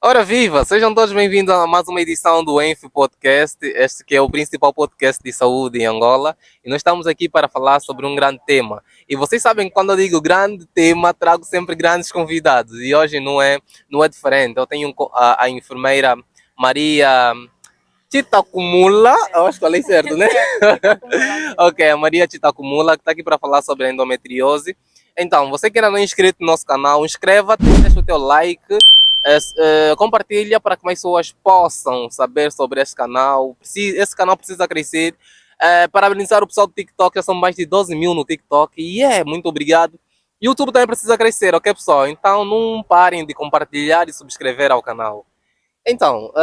Ora viva! Sejam todos bem-vindos a mais uma edição do Enf Podcast, este que é o principal podcast de saúde em Angola, e nós estamos aqui para falar sobre um grande tema. E vocês sabem que quando eu digo grande tema, trago sempre grandes convidados, e hoje não é diferente. Eu tenho a enfermeira Maria Chitacumula, eu acho que falei certo, né? Ok, a Maria Chitacumula, que está aqui para falar sobre a endometriose. Então, você que ainda não é inscrito no nosso canal, inscreva-te, deixa o teu like, compartilha para que mais pessoas possam saber sobre este canal. Esse canal precisa crescer. Parabenizar o pessoal do TikTok, já são mais de 12 mil no TikTok. E muito obrigado. YouTube também precisa crescer, ok, pessoal? Então não parem de compartilhar e subscrever ao canal. Então,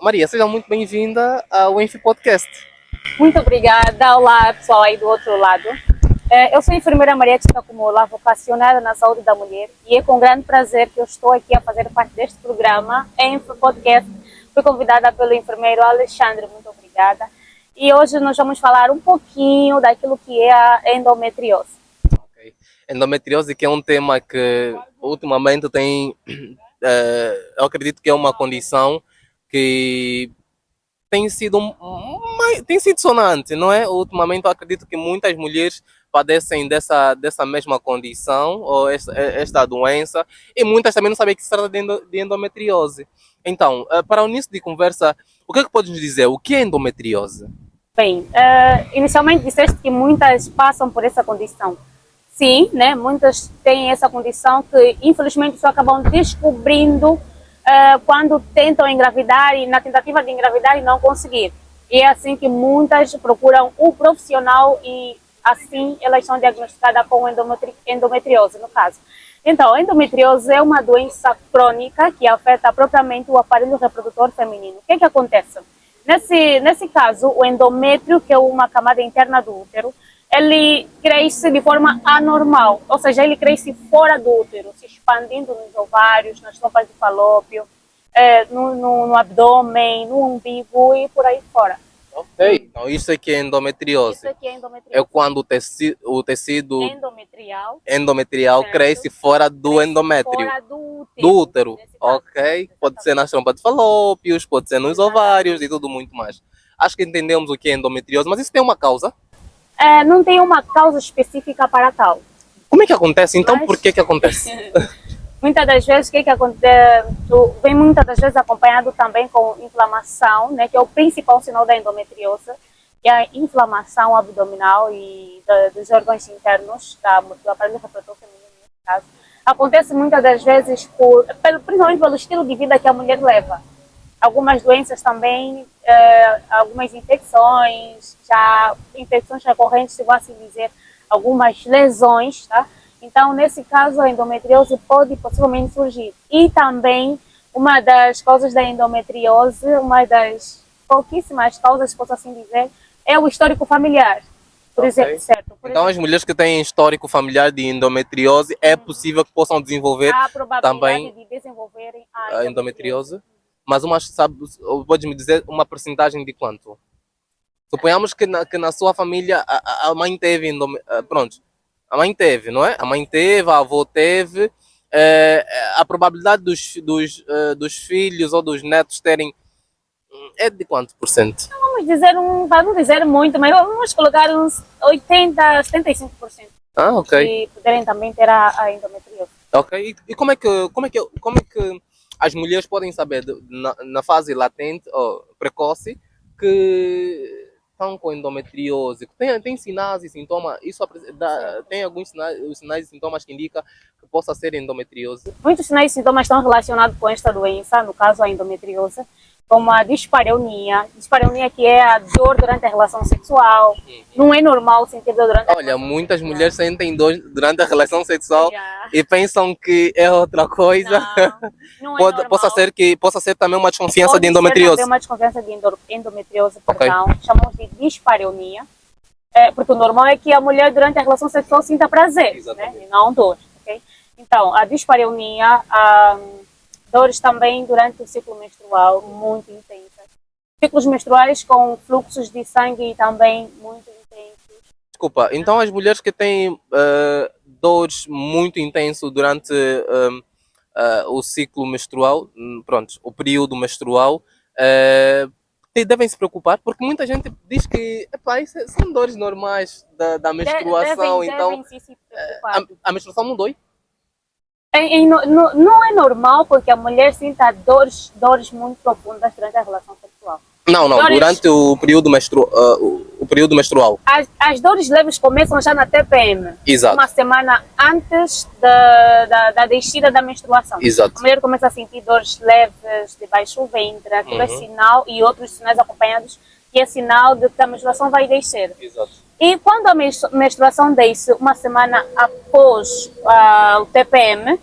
Maria, seja muito bem-vinda ao Enfi Podcast. Muito obrigada. Olá, pessoal aí do outro lado. Eu sou a enfermeira Maria Chitacumula, vocacionada na saúde da mulher, e é com grande prazer que eu estou aqui a fazer parte deste programa, Enfi Podcast. Fui convidada pelo enfermeiro Alexandre, muito obrigada. E hoje nós vamos falar um pouquinho daquilo que é a endometriose. Okay. Endometriose, que é um tema que ultimamente eu acredito que é uma condição que tem sido sonante, não é? Ultimamente eu acredito que muitas mulheres padecem dessa mesma condição ou esta doença, e muitas também não sabem que se trata de endometriose. Então, para o início de conversa, o que é que podes nos dizer? O que é endometriose? Bem, inicialmente disseste que muitas passam por essa condição. Sim, né? Muitas têm essa condição que infelizmente só acabam descobrindo quando tentam engravidar e na tentativa de engravidar e não conseguir. E é assim que muitas procuram o profissional e assim elas são diagnosticadas com endometriose, no caso. Então, a endometriose é uma doença crônica que afeta propriamente o aparelho reprodutor feminino. O que é que acontece? Nesse caso, o endométrio, que é uma camada interna do útero, ele cresce de forma anormal, ou seja, ele cresce fora do útero, se expandindo nos ovários, nas trompas de falópio, no abdômen, no umbigo e por aí fora. Ok, então isso aqui é endometriose. Isso aqui é endometriose. É quando o tecido endometrial cresce fora do endométrio. fora do útero. Do útero, Nesse caso. ok? Pode ser nas trompas de falópios, pode ser nos ovários e tudo muito mais. Acho que entendemos o que é endometriose, mas isso tem uma causa? Não tem uma causa específica para tal. Como é que acontece? Então, Mas- por que acontece? Muitas das vezes, o que acontece? Vem muitas das vezes acompanhado também com inflamação, né, que é o principal sinal da endometriose, que é a inflamação abdominal e dos órgãos internos, do aparelho reprodutor feminino, nesse caso. Acontece muitas das vezes, principalmente pelo estilo de vida que a mulher leva. Algumas doenças também, algumas infecções, já infecções recorrentes, se vou assim dizer, algumas lesões, tá? Então, nesse caso, a endometriose pode possivelmente surgir. E também, uma das causas da endometriose, uma das pouquíssimas causas, posso assim dizer, é o histórico familiar. Por Ok. exemplo, certo? Por Então, as mulheres que têm histórico familiar de endometriose, é possível que possam desenvolver há a probabilidade também de desenvolverem a endometriose? Mas pode me dizer uma porcentagem de quanto? Suponhamos que na sua família a mãe teve pronto, a mãe teve, não é? A mãe teve, a avó teve. A probabilidade dos filhos ou dos netos terem é de quanto por cento? Vamos dizer muito, mas vamos colocar uns 80, 75% Ah, ok. de poderem também ter a endometriose. Ok. E como é que as mulheres podem saber na fase latente ou precoce que estão com endometriose? Tem sinais e sintomas? Tem alguns sinais e sintomas que indicam que possa ser endometriose? Muitos sinais e sintomas estão relacionados com esta doença, no caso a endometriose, como a dispareunia que é a dor durante a relação sexual. Não é normal sentir dor durante a Olha, muitas mulheres sentem dor durante a relação sexual Já. e pensam que é outra coisa. Não é normal. Possa ser também uma desconfiança Pode de ser endometriose. também uma desconfiança de endometriose, Ok. perdão, chamamos de dispareunia, porque o normal é que a mulher durante a relação sexual sinta prazer, Exatamente. né, e não dor, ok? Então, a dispareunia, dores também durante o ciclo menstrual, muito intensas. Ciclos menstruais com fluxos de sangue também muito intensos. Desculpa, então as mulheres que têm dores muito intensas durante o ciclo menstrual, pronto, o período menstrual, devem se preocupar, porque muita gente diz que epá, são dores normais da menstruação, então devem sim se preocupar. a menstruação não dói. Não é normal porque a mulher sinta dores muito profundas durante a relação sexual. Não, Dores- durante o período, o período menstrual. As dores leves começam já na TPM, Exato. uma semana antes da descida da menstruação. Exato. A mulher começa a sentir dores leves de baixo ventre, aquilo é sinal, e outros sinais acompanhados, que é sinal de que a menstruação vai descer. Exato. E quando a menstruação desce uma semana após o TPM,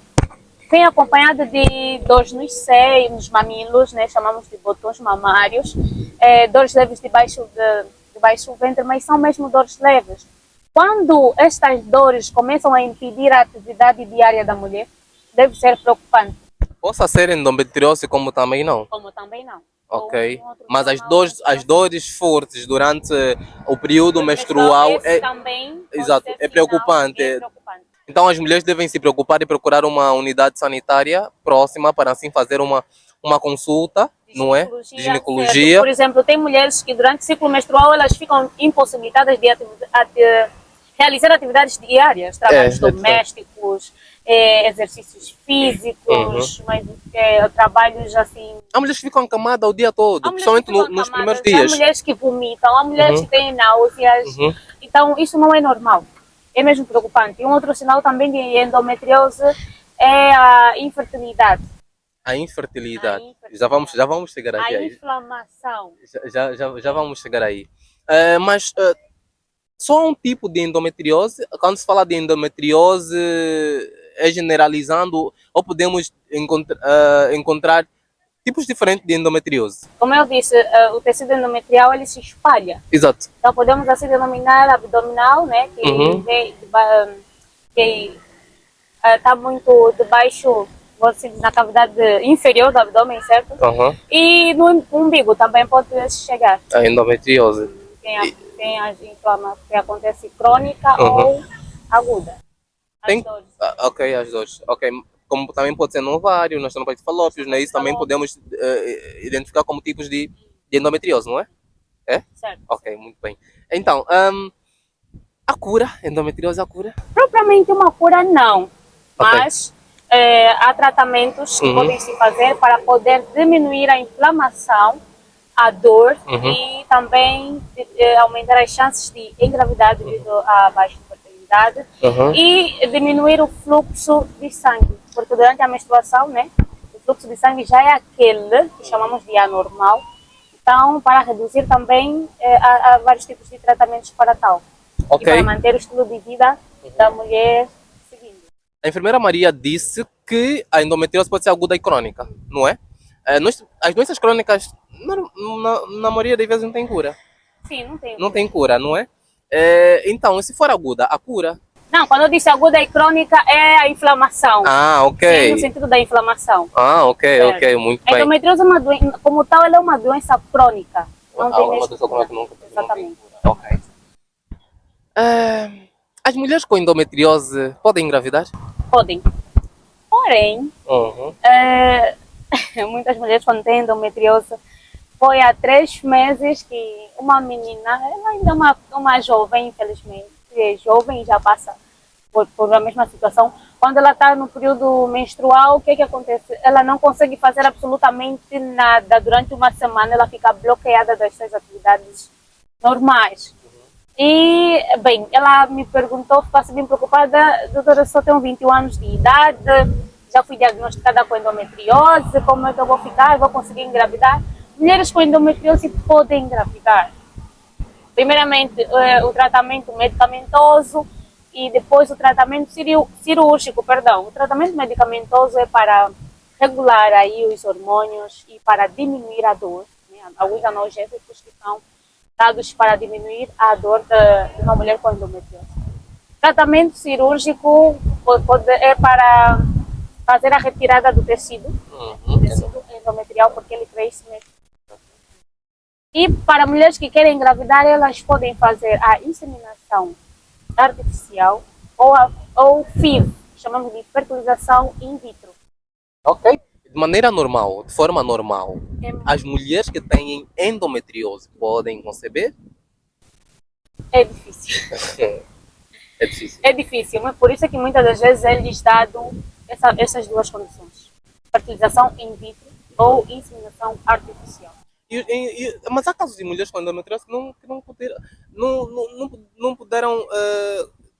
vem acompanhada de dores nos seios, nos mamilos, né? Chamamos de botões mamários, dores leves de baixo ventre, mas são mesmo dores leves. Quando estas dores começam a impedir a atividade diária da mulher, deve ser preocupante. Possa ser endometriose como também não. Como também não. Ok. Ou um outro Mas sinal, as dores fortes durante o período menstrual esse também pode exato, ser é sinal, preocupante. é preocupante. Então as mulheres devem se preocupar e procurar uma unidade sanitária próxima para assim fazer uma consulta, não é? De ginecologia. Certo. Por exemplo, tem mulheres que durante o ciclo menstrual elas ficam impossibilitadas de realizar atividades diárias, trabalhos domésticos, exercícios físicos, mas trabalhos assim. Há mulheres que ficam acamadas o dia todo, principalmente nos primeiros dias. Há mulheres que vomitam, há mulheres que têm náuseas. Então, isso não é normal. É mesmo preocupante. E um outro sinal também de endometriose é a infertilidade. A infertilidade. Já vamos chegar aqui. A inflamação. Já vamos chegar aí. Mas só um tipo de endometriose. Quando se fala de endometriose, é generalizando ou podemos encontrar tipos diferentes de endometriose? Como eu disse, o tecido endometrial ele se espalha. Exato. Então podemos assim denominar abdominal, né? Que está muito debaixo, na cavidade inferior do abdômen, certo? E no umbigo também pode chegar. A endometriose. Tem a inflamação que acontece crônica ou aguda. Ok, as dores. Ok. Como também pode ser no ovário, nas trompas de falópios, né? Isso também podemos identificar como tipos de endometriose, não é? É? Certo. Ok, muito bem. Então, a cura, endometriose, a cura? Propriamente uma cura não, mas há tratamentos que podem se fazer para poder diminuir a inflamação, a dor e também aumentar as chances de engravidar devido à baixa fertilidade e diminuir o fluxo de sangue, porque durante a menstruação, né, o fluxo de sangue já é aquele que chamamos de anormal. Então, para reduzir também, há vários tipos de tratamentos para tal. E para manter o estilo de vida da mulher seguindo. A enfermeira Maria disse que a endometriose pode ser aguda e crônica, não é? As doenças crônicas, na maioria das vezes, não tem cura. Sim, não tem. Não tem cura, não é? Então, se for aguda, a cura? Não, quando eu disse aguda e crônica, é a inflamação. Ah, ok. Sim, no sentido da inflamação. Ah, ok, muito bem. A endometriose, como tal, ela é uma doença crônica. Não tem mesmo cura. Exatamente. Ok. As mulheres com endometriose podem engravidar? Podem. Porém, muitas mulheres quando têm endometriose, foi há 3 meses que uma menina, ela ainda é uma jovem, infelizmente, é jovem e já passa por a mesma situação. Quando ela está no período menstrual, o que acontece? Ela não consegue fazer absolutamente nada. Durante uma semana ela fica bloqueada das suas atividades normais. E, bem, ela me perguntou, ficou bem preocupada, doutora, eu só tenho 21 anos de idade, já fui diagnosticada com endometriose, como é que eu vou ficar? Eu vou conseguir engravidar? Mulheres com endometriose podem engravidar. Primeiramente, o tratamento medicamentoso e depois o tratamento cirúrgico, perdão. O tratamento medicamentoso é para regular aí os hormônios e para diminuir a dor, né? Alguns analgésicos que são dados para diminuir a dor de uma mulher com endometriose. Tratamento cirúrgico é para fazer a retirada do tecido endometrial, porque ele cresce mesmo. E para mulheres que querem engravidar, elas podem fazer a inseminação artificial ou FIV, chamamos de fertilização in vitro. Ok? De maneira normal, de forma normal, É, as mulheres que têm endometriose podem conceber? é difícil. É difícil. É difícil, mas por isso é que muitas das vezes é lhes dado essas duas condições. Fertilização in vitro ou inseminação artificial. Mas há casos de mulheres com endometriose que não puderam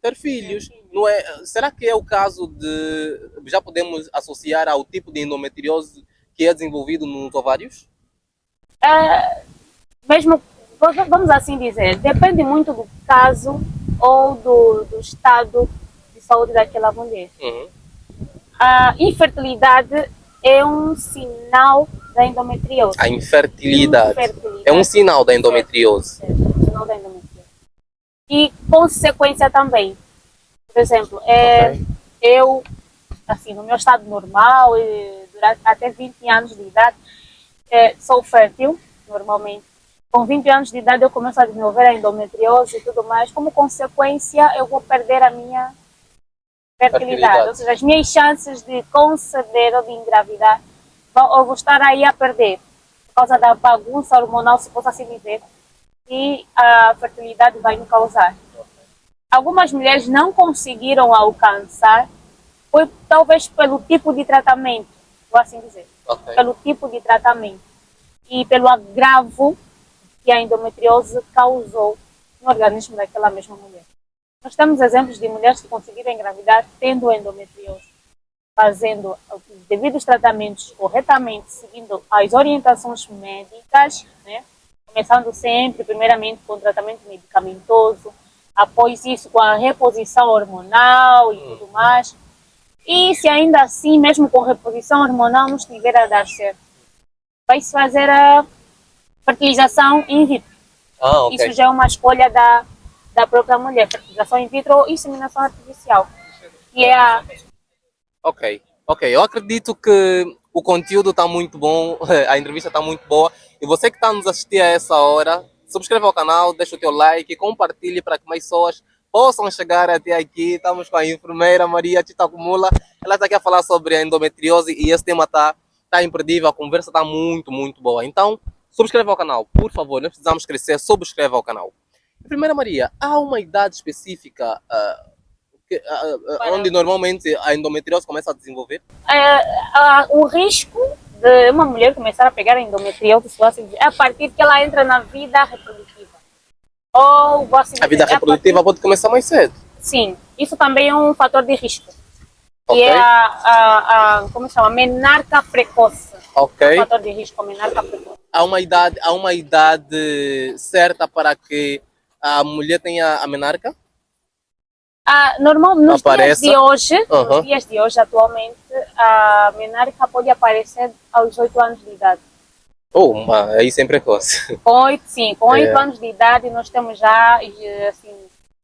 ter filhos. Não é, será que é o caso de. Já podemos associar ao tipo de endometriose que é desenvolvido nos ovários? Mesmo, vamos assim dizer, depende muito do caso ou do estado de saúde daquela mulher. Uhum. A infertilidade é um sinal da endometriose. A infertilidade Infertilidade. é um sinal da endometriose. Certo, um sinal da endometriose. E consequência também. Por exemplo, Ok. eu, assim, no meu estado normal, durante até 20 anos de idade, sou fértil, normalmente. Com 20 anos de idade eu começo a desenvolver a endometriose e tudo mais. Como consequência, eu vou perder a minha fertilidade. Ou seja, as minhas chances de conceber ou de engravidar, eu vou estar aí a perder. Por causa da bagunça hormonal, se posso assim dizer, e a fertilidade vai me causar. Algumas mulheres não conseguiram alcançar, foi talvez pelo tipo de tratamento, vou assim dizer, Ok. pelo tipo de tratamento e pelo agravo que a endometriose causou no organismo daquela mesma mulher. Nós temos exemplos de mulheres que conseguiram engravidar tendo endometriose, fazendo os devidos tratamentos corretamente, seguindo as orientações médicas, né? Começando sempre, primeiramente, com o tratamento medicamentoso, após isso com a reposição hormonal e tudo mais. E se ainda assim, mesmo com reposição hormonal, não estiver a dar certo, vai-se fazer a fertilização in vitro. Ah, ok. Isso já é uma escolha da própria mulher, fertilização in vitro ou inseminação artificial. Que é a... Ok, ok. Eu acredito que o conteúdo está muito bom, a entrevista está muito boa. E você que está a nos assistir a essa hora, subscreva o canal, deixa o teu like, compartilhe para que mais pessoas possam chegar até aqui. Estamos com a enfermeira Maria Tita Acumula. Ela está aqui a falar sobre a endometriose e esse tema tá imperdível, a conversa está muito, muito boa. Então, subscreva o canal, por favor. Nós precisamos crescer, subscreva o canal. Enfermeira Maria, há uma idade específica onde normalmente a endometriose começa a desenvolver? O risco de uma mulher começar a pegar a endometriose, se assim dizer, é a partir que ela entra na vida reprodutiva. Ou, assim A vida dizer, reprodutiva pode começar mais cedo. Sim, isso também é um fator de risco. Ok. Que é como se chama? Menarca precoce. Ok. É um fator de risco, a menarca precoce. Há uma idade certa para que a mulher tenha a menarca? Normal, nos Apareça. dias de hoje, atualmente, a menarca pode aparecer aos 8 anos de idade. Aí sem precoce. Com 8, sim, com 8 É. anos de idade nós temos já assim,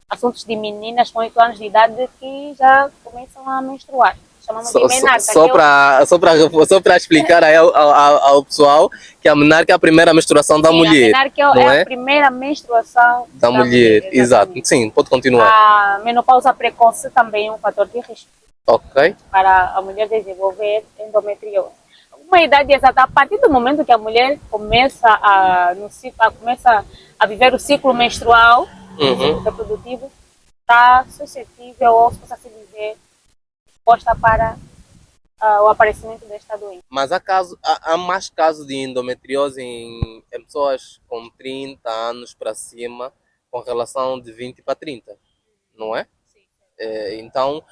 assuntos de meninas com 8 anos de idade que já começam a menstruar. Chamamos de menarca. Só para explicar aí ao pessoal que a menarca é a primeira menstruação da mulher. A menarca não é a primeira menstruação da mulher. Exato. Sim, pode continuar. A menopausa precoce também é um fator de risco Ok. para a mulher desenvolver endometriose. Uma idade exata, a partir do momento que a mulher começa a viver o ciclo menstrual, o ciclo reprodutivo, está suscetível, ou se possa assim dizer, exposta para o aparecimento desta doença. Mas há mais casos de endometriose em pessoas com 30 anos para cima, com relação de 20 para 30, não é? Então,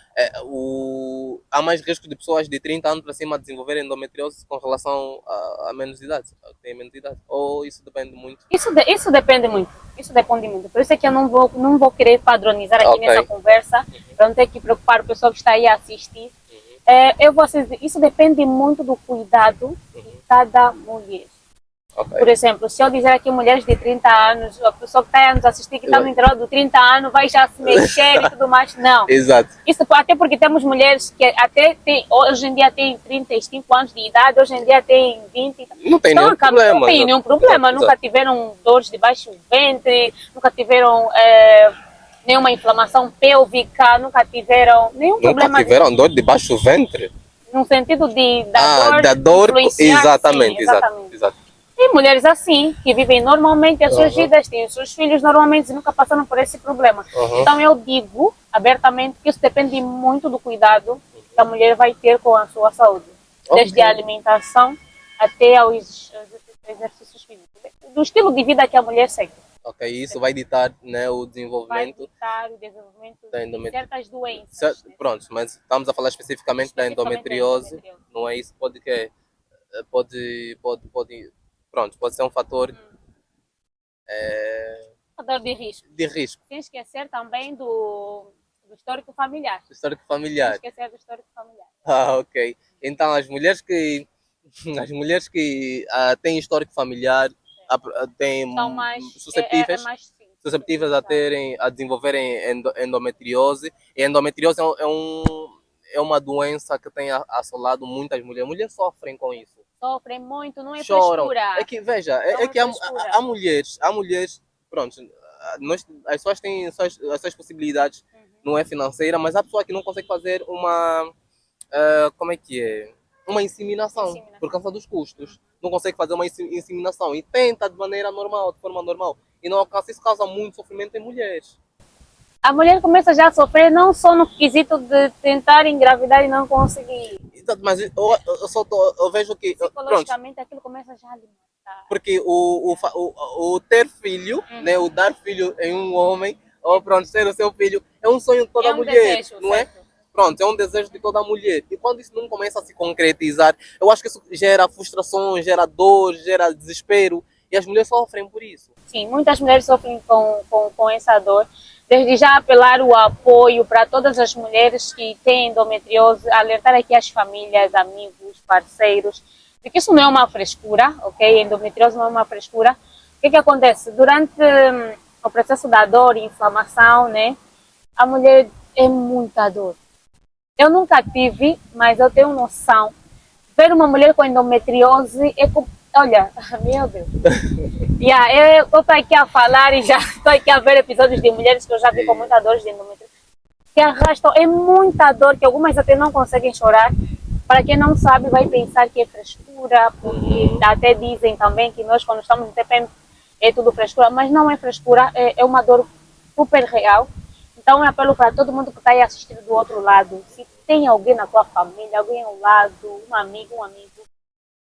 há mais risco de pessoas de 30 anos para cima desenvolverem endometriose com relação a menos de idade, a que têm menos de idade? Ou isso depende muito? Isso depende muito. Isso depende muito. Por isso é que eu não vou querer padronizar aqui nessa conversa, para não ter que preocupar o pessoal que está aí a assistir. Isso depende muito do cuidado de cada mulher. Okay. Por exemplo, se eu dizer aqui mulheres de 30 anos, a pessoa que está a nos assistir, que está no intervalo de 30 anos, vai já se mexer e tudo mais. Não. Exato. Isso até porque temos mulheres que hoje em dia têm 35 anos de idade, hoje em dia têm 20. Não tem nenhum problema. Não tem nenhum problema. Nunca tiveram dores de baixo ventre, nunca tiveram nenhuma inflamação pélvica, nunca tiveram nenhum problema. Nunca tiveram dor de baixo ventre? no sentido da dor, influenciar, exatamente, sim, exatamente, exato. Tem mulheres assim, que vivem normalmente as suas vidas, têm os seus filhos normalmente e nunca passaram por esse problema. Então eu digo abertamente que isso depende muito do cuidado que a mulher vai ter com a sua saúde. Desde a alimentação até aos exercícios físicos. Do estilo de vida que a mulher segue. Ok, isso vai ditar, né, o Vai desenvolvimento evitar o desenvolvimento da de endometriose. certas doenças. Né? Pronto, mas estamos a falar especificamente da endometriose, não é isso? Pode ser um fator Fator de risco. de risco, Sem esquecer também do histórico familiar. histórico Sem familiar. esquecer do histórico familiar. Ok. Então as mulheres que têm histórico familiar têm São mais susceptíveis, mais sim, susceptíveis a desenvolverem endometriose. E a endometriose é uma doença que tem assolado muitas mulheres. Mulheres sofrem com isso. Sofrem muito, não é Choram. frescura. É que, veja, Não é que frescura. há mulheres, pronto, as pessoas têm as suas possibilidades, não é financeira, mas há pessoa que não consegue fazer como é que é? Uma inseminação, por causa dos custos. Não consegue fazer uma inseminação e tenta de maneira normal, de forma normal. E não alcança, isso causa muito sofrimento em mulheres. A mulher começa já a sofrer não só no quesito de tentar engravidar e não conseguir. Exato, mas eu vejo que. Pronto, Psicologicamente aquilo começa já a alimentar. porque o ter filho, né, o dar filho em um homem, ou pronto, ser o seu filho, é um sonho de toda mulher, desejo, não certo? é? Pronto, é um desejo de toda mulher. E quando isso não começa a se concretizar, eu acho que isso gera frustração, gera dor, gera desespero. E as mulheres sofrem por isso. Sim, muitas mulheres sofrem com essa dor. Desde já apelar o apoio para todas as mulheres que têm endometriose, alertar aqui as famílias, amigos, parceiros, de que isso não é uma frescura, ok? Endometriose não é uma frescura. O que acontece? Durante o processo da dor e inflamação, né? A mulher é muita dor. Eu nunca tive, mas eu tenho noção. Ver uma mulher com endometriose é como... Olha, meu Deus. Eu estou aqui a falar e já estou aqui a ver episódios de mulheres que eu já vi com muita dor de endometriose. Que arrastam, é muita dor, que algumas até não conseguem chorar. Para quem não sabe, vai pensar que é frescura, porque até dizem também que nós, quando estamos no TPM, é tudo frescura, mas não é frescura, é uma dor super real. Então, eu apelo para todo mundo que está aí assistindo do outro lado. Se tem alguém na tua família, alguém ao lado, um amigo,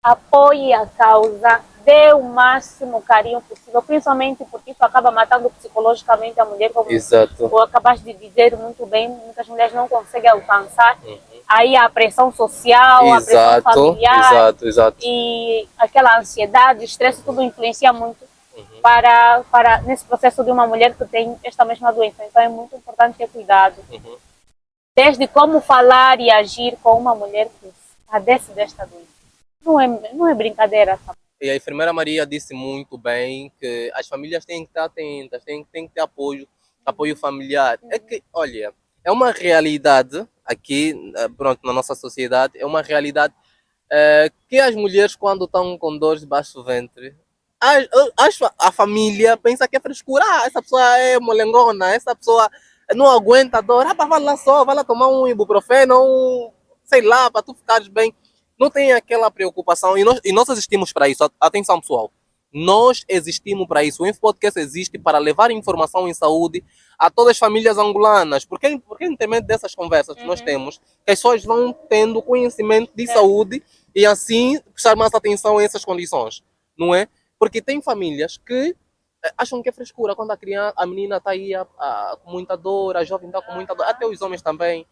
apoie a causa, dê o máximo carinho possível, principalmente porque isso acaba matando psicologicamente a mulher, como tu acabaste de dizer muito bem, muitas mulheres não conseguem alcançar. Aí a pressão social, a pressão familiar e aquela ansiedade, estresse, tudo influencia muito para nesse processo de uma mulher que tem esta mesma doença. Então é muito importante ter cuidado. Desde como falar e agir com uma mulher que padece desta doença. Não é brincadeira. Sabe? E a enfermeira Maria disse muito bem que as famílias têm que estar atentas, têm que ter apoio familiar. É que, olha, é uma realidade aqui, pronto, na nossa sociedade, é uma realidade que as mulheres, quando estão com dores de baixo ventre, a família pensa que é frescura. Essa pessoa é molengona, essa pessoa não aguenta a dor. Vai lá só, vai lá tomar um ibuprofeno, sei lá, para tu ficares bem. Não tem aquela preocupação e nós existimos para isso. Atenção, pessoal. Nós existimos para isso. O InfoPodcast existe para levar informação em saúde a todas as famílias angolanas. Porque independente dessas conversas que nós temos, as pessoas vão tendo conhecimento de saúde e assim prestar mais atenção a essas condições. Não é? Porque tem famílias que acham que é frescura quando a menina está aí com muita dor, a jovem está com muita dor, até os homens também.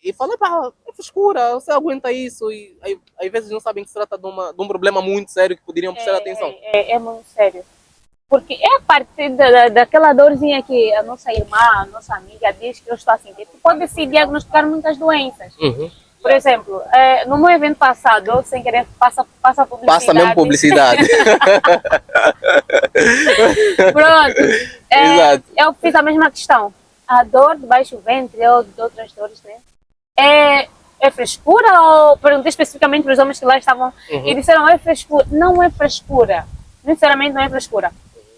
E fala, é frescura, você aguenta isso. E aí, às vezes não sabem que se trata de um problema muito sério que poderiam prestar atenção. É muito sério. Porque é a partir daquela dorzinha que a nossa irmã, a nossa amiga diz que eu estou a sentir. Tu pode se diagnosticar muitas doenças. Por exemplo, no meu evento passado, sem querer, passa publicidade. Passa mesmo publicidade. Pronto. Eu fiz a mesma questão. A dor de baixo ventre ou de outras dores, né? É frescura? Ou perguntei especificamente para os homens que lá estavam e disseram, é frescura. Não é frescura. Sinceramente, não é frescura.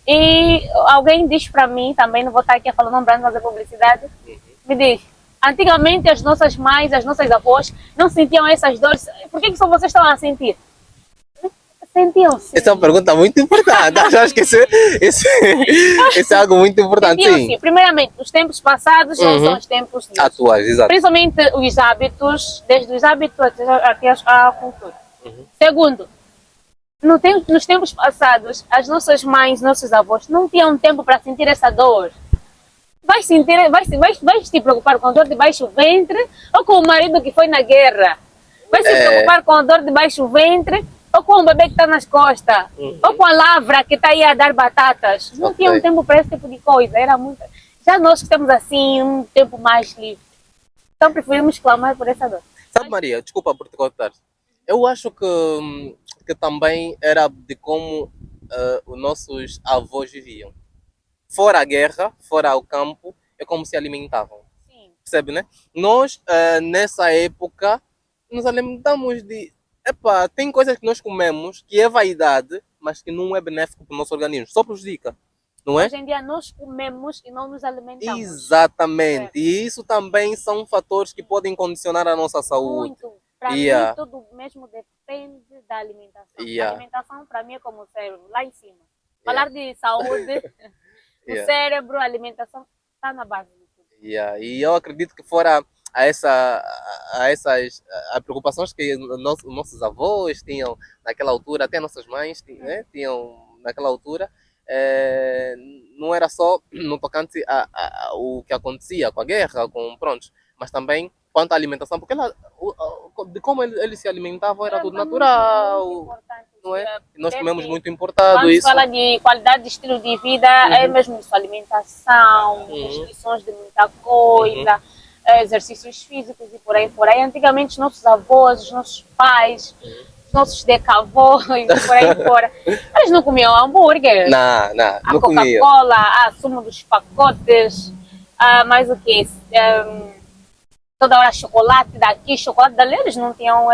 E alguém diz para mim, também não vou estar aqui falando, não para fazer publicidade, me diz, Antigamente as nossas mães, as nossas avós não sentiam essas dores. Por que só vocês estão a sentir? Sentiam sim. Essa é uma pergunta muito importante. Acho que isso é algo muito importante. Sentiam Sim. sim. Primeiramente, os tempos passados não são os tempos de hoje. Atuais, exato. Principalmente os hábitos, desde os hábitos até a cultura. Segundo, nos tempos passados, as nossas mães, nossos avós não tinham tempo para sentir essa dor. Vais te preocupar com dor de baixo ventre ou com o marido que foi na guerra? Vais se preocupar com a dor de baixo ventre ou com o bebê que está nas costas? Ou com a lavra que está aí a dar batatas? Não tinham tempo para esse tipo de coisa. Era muito... Já nós que temos assim um tempo mais livre. Então preferimos clamar por essa dor. Sabe, Maria, desculpa por te cortar. Eu acho que também era de como os nossos avós viviam. Fora a guerra, fora o campo, é como se alimentavam. Sim. Percebe, né? Nós, nessa época, nos alimentamos de... Epá, tem coisas que nós comemos que é vaidade, mas que não é benéfico para o nosso organismo. Só prejudica, não é? Hoje em dia nós comemos e não nos alimentamos. Exatamente. E isso também são fatores que podem condicionar a nossa saúde. Muito. Para mim, tudo mesmo depende da alimentação. A alimentação, para mim, é como o cérebro, lá em cima. Falar de saúde, o cérebro, a alimentação, está na base de tudo. E eu acredito que fora essas preocupações que nossos avós tinham naquela altura, até nossas mães tinham naquela altura, não era só no tocante o que acontecia com a guerra, mas também quanto à alimentação, porque de como eles se alimentavam era tudo natural, não é? E nós comemos muito importado. Quando se fala de qualidade de estilo de vida, é mesmo isso, alimentação, restrições de muita coisa, exercícios físicos e por aí fora. E antigamente os nossos avós, os nossos pais, os nossos decavós e por aí fora, eles não comiam hambúrguer, não comiam. Coca-Cola, a sumo dos pacotes, mais o que? Toda hora chocolate daqui, chocolate dali, eles não tinham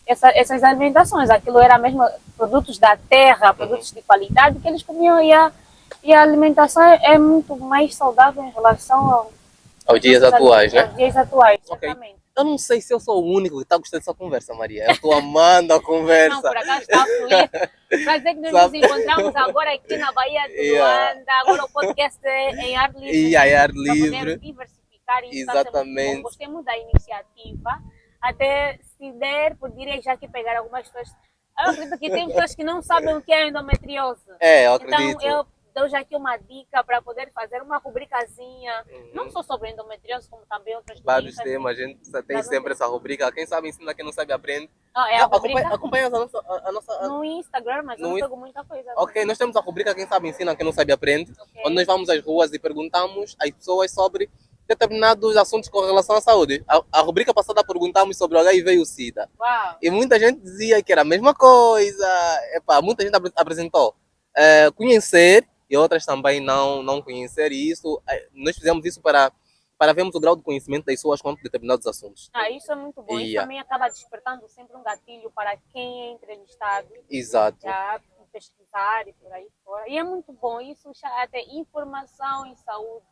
essas alimentações. Aquilo era mesmo produtos da terra, produtos de qualidade que eles comiam e a alimentação é muito mais saudável em relação aos dias atuais, né? Aos dias atuais, exatamente. Eu não sei se eu sou o único que está gostando dessa conversa, Maria. Eu estou amando a conversa. Não, por acaso está a fluir. Para dizer que nós nos encontramos agora aqui na Bahia de Luanda, agora o podcast é em ar livre. E em ar livre. Para poder diversificar isso. Exatamente. Gostei muito da iniciativa. Até se der, poderia já aqui pegar algumas pessoas. Eu acredito que tem pessoas que não sabem o que é endometriose. Eu acredito. Então eu dou já aqui uma dica para poder fazer uma rubricazinha, não só sobre endometriose, como também outras vários temas, a gente tem sempre essa rubrica. Quem sabe ensina, quem não sabe aprende. Acompanha a nossa... No Instagram, mas eu não pego muita coisa. Ok, nós temos a rubrica Quem sabe ensina, quem não sabe aprende, onde nós vamos às ruas e perguntamos às pessoas sobre determinados assuntos com relação à saúde. A rubrica passada perguntamos sobre o HIV e o SIDA. Uau. E muita gente dizia que era a mesma coisa. Muita gente apresentou conhecer e outras também não conhecer. E isso, nós fizemos isso para vermos o grau de conhecimento das pessoas quanto a determinados assuntos. Isso é muito bom. Isso também acaba despertando sempre um gatilho para quem é entrevistado. Exato. Já pesquisar e por aí fora. E é muito bom. Isso já até informação em saúde.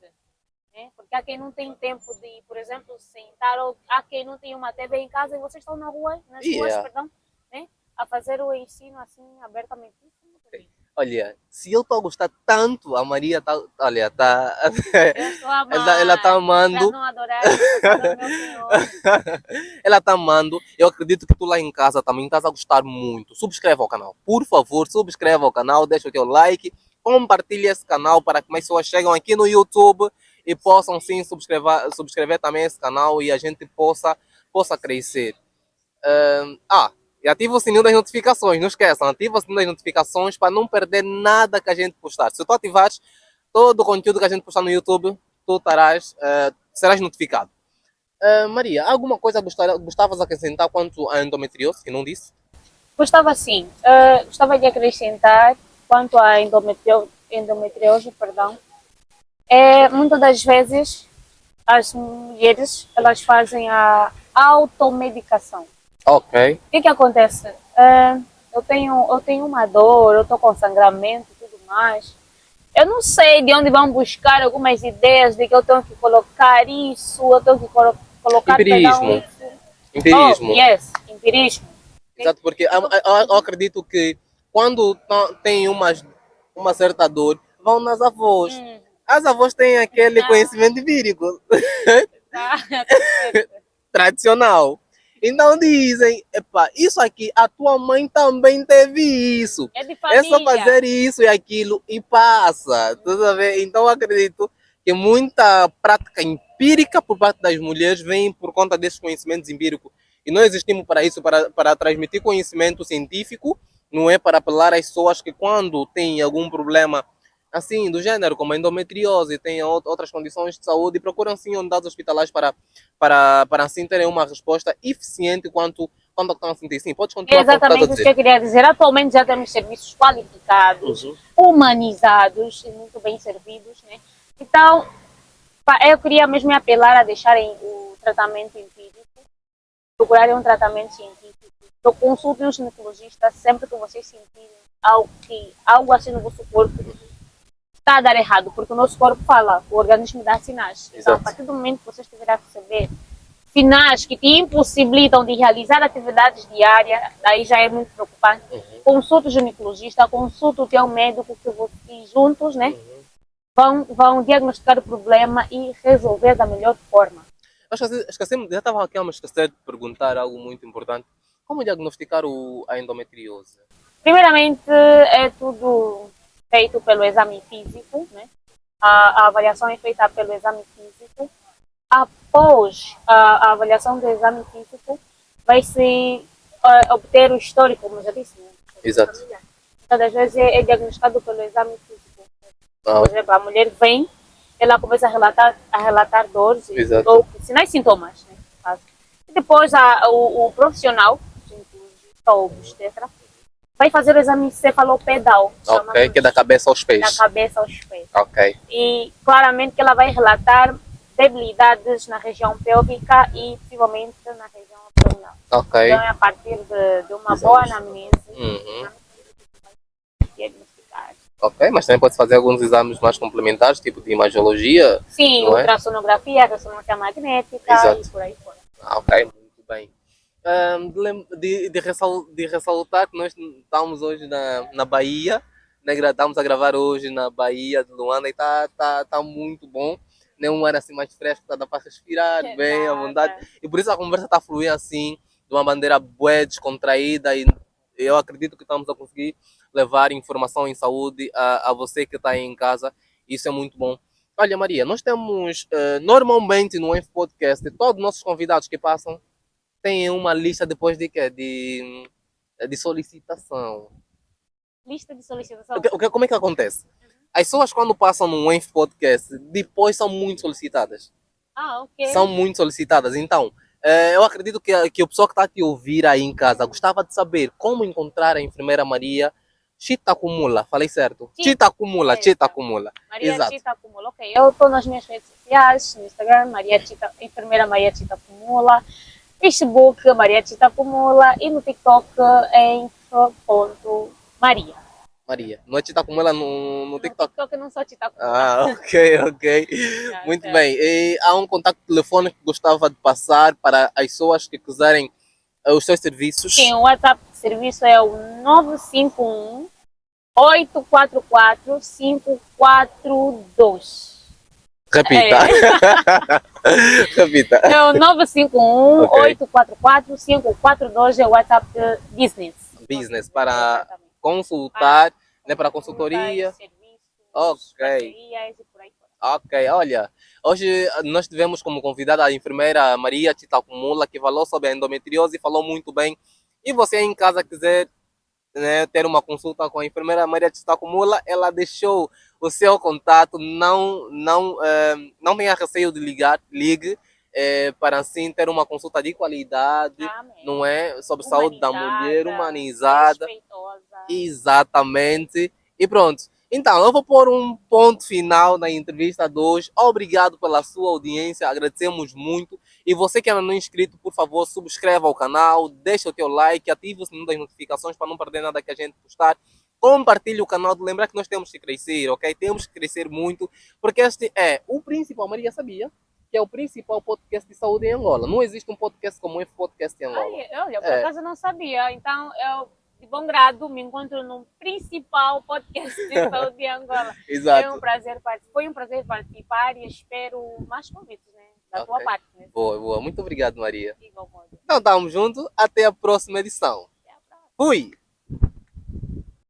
Né? Porque há quem não tem tempo de, por exemplo, sentar, ou há quem não tem uma TV em casa e vocês estão nas ruas, né? A fazer o ensino assim abertamente. Olha, se eu estou a gostar tanto, a Maria tá. Olha, tá. Eu estou amando. Ela tá amando. Para não adorar, meu Senhor. Ela tá amando. Eu acredito que tu lá em casa também estás a gostar muito. Subscreva o canal. Por favor, subscreva o canal, deixa o teu like, compartilhe esse canal para que mais pessoas cheguem aqui no YouTube e possam sim subscrever também esse canal e a gente possa crescer. E ativa o sininho das notificações, não esqueçam, ativa o sininho das notificações para não perder nada que a gente postar. Se tu ativares todo o conteúdo que a gente postar no YouTube, tu serás notificado. Maria, alguma coisa gostavas de acrescentar quanto à endometriose, que não disse? Gostava sim. Gostava de acrescentar quanto à endometriose, muitas das vezes as mulheres elas fazem a automedicação. Ok. O que acontece? Eu tenho uma dor, eu estou com sangramento e tudo mais. Eu não sei de onde vão buscar algumas ideias de que eu tenho que colocar isso, eu tenho que colocar Empirismo. isso. Empirismo. Oh, yes, empirismo. Exato, porque eu acredito que quando tem uma certa dor, vão nas avós. As avós têm aquele conhecimento empírico Tá, tradicional. Então dizem, epa, isso aqui, a tua mãe também teve isso. é de É só família. fazer isso e aquilo e passa. Tudo a ver? Então eu acredito que muita prática empírica por parte das mulheres vem por conta desses conhecimentos empíricos. E nós existimos para isso, para transmitir conhecimento científico, não é para apelar às pessoas que quando têm algum problema assim, do gênero, como a endometriose, tem outras condições de saúde, procuram sim unidades hospitalares para assim terem uma resposta eficiente quando estão a sentir. Sim, podes É continuar com o que estás a exatamente isso que dizer. eu queria dizer. Atualmente já temos serviços qualificados, humanizados e muito bem servidos, né? Então, eu queria mesmo apelar a deixarem o tratamento empírico, procurarem um tratamento científico. Então, consultem um ginecologista sempre que vocês sentirem algo assim no vosso corpo está a dar errado, porque o nosso corpo fala, o organismo dá sinais. Então, Exato. a partir do momento que vocês estiverem a receber sinais que te impossibilitam de realizar atividades diárias, daí já é muito preocupante. Consulte o ginecologista, consulte o teu médico, que vocês juntos, né, vão diagnosticar o problema e resolver da melhor forma. Esquecemos, já estava aqui a me esquecer de perguntar algo muito importante. Como diagnosticar a endometriose? Primeiramente, é tudo feito pelo exame físico, né? A avaliação é feita pelo exame físico. Após a avaliação do exame físico, vai-se obter o histórico, como eu já disse, né? Exato. Então, às vezes é diagnosticado pelo exame físico. Ah, Por exemplo, a mulher vem, ela começa a relatar dores, Exato. ou sinais e sintomas, né? No caso. E depois o profissional, ginecologista ou obstetra, vai fazer o exame cefalopedal. ok, que é da cabeça aos Da pés. cabeça aos pés. Ok, E claramente que ela vai relatar debilidades na região pélvica e possivelmente na região abdominal. ok. Então é a partir de uma Exames. boa anamnese Uhum. diagnosticar. Ok, mas também pode fazer alguns exames mais complementares, tipo de imagiologia. Sim, Não é? ultrassonografia, ressonância magnética Exato. e por aí fora. Ok, muito bem. De ressaltar que nós estamos hoje na Bahia, né? Estamos a gravar hoje na Bahia de Luanda e tá muito bom. Né? Um ar assim mais fresco, dá para respirar bem à vontade. E por isso a conversa está fluindo assim, de uma maneira bué, descontraída, e eu acredito que estamos a conseguir levar informação em saúde a você que está aí em casa. Isso é muito bom. Olha, Maria, nós temos normalmente no Enf Podcast, todos os nossos convidados que passam têm uma lista depois de quê? De solicitação. Lista de solicitação. Como é que acontece? As pessoas quando passam no Enf Podcast, depois são muito solicitadas. Ah, ok. São muito solicitadas. Então, eu acredito que a pessoa que está a te ouvir aí em casa gostava de saber como encontrar a enfermeira Maria Chitacumula. Falei certo? Sim. Chitacumula, É, Chitacumula. Maria Exato. Chita Acumula. Ok, eu estou nas minhas redes sociais, no Instagram, enfermeira Maria Chita Acumula, Facebook, Maria Chita Acumula e no TikTok, info.maria. Maria. Não é Chitacumula no TikTok? No TikTok eu não sou Chita Acumula. Ah, ok. Muito certo. bem. E há um contato telefônico que gostava de passar para as pessoas que quiserem os seus serviços. Sim, o WhatsApp de serviço é o 951 844 542. Repita. Repita. É o 951 Ok. 844 542, é o WhatsApp de business. Business, para Exatamente. consultar, né, para consultoria. Serviços, Ok. parcerias e por aí fora. Ok, olha, hoje nós tivemos como convidada a enfermeira Maria Chitacumula, que falou sobre a endometriose e falou muito bem. E você aí em casa quiser, né, ter uma consulta com a enfermeira Maria Chitacumula, ela deixou o seu contato, não tenha receio de ligar, ligue, para assim ter uma consulta de qualidade, Amém. não é? Sobre saúde da mulher, Humanizada, humanizada. respeitosa. Exatamente. E pronto. Então, eu vou pôr um ponto final na entrevista de hoje. Obrigado pela sua audiência, agradecemos muito. E você que ainda não é inscrito, por favor, subscreva o canal, deixa o teu like, ative o sininho das notificações para não perder nada que a gente postar. compartilhe o canal, de lembrar que nós temos que crescer, ok? Temos que crescer muito, porque este é o principal, Maria sabia, que é o principal podcast de saúde em Angola. Não existe um podcast como esse podcast em Angola. Ai, olha, por acaso eu não sabia. Então, eu, de bom grado, me encontro no principal podcast de saúde de Angola. Exato. Foi um prazer participar e espero mais convites, né? Da tua Ok. parte. Né? Boa, boa. Muito obrigado, Maria. De igual modo. Então, estamos juntos. Até a próxima edição. Até a próxima. Fui!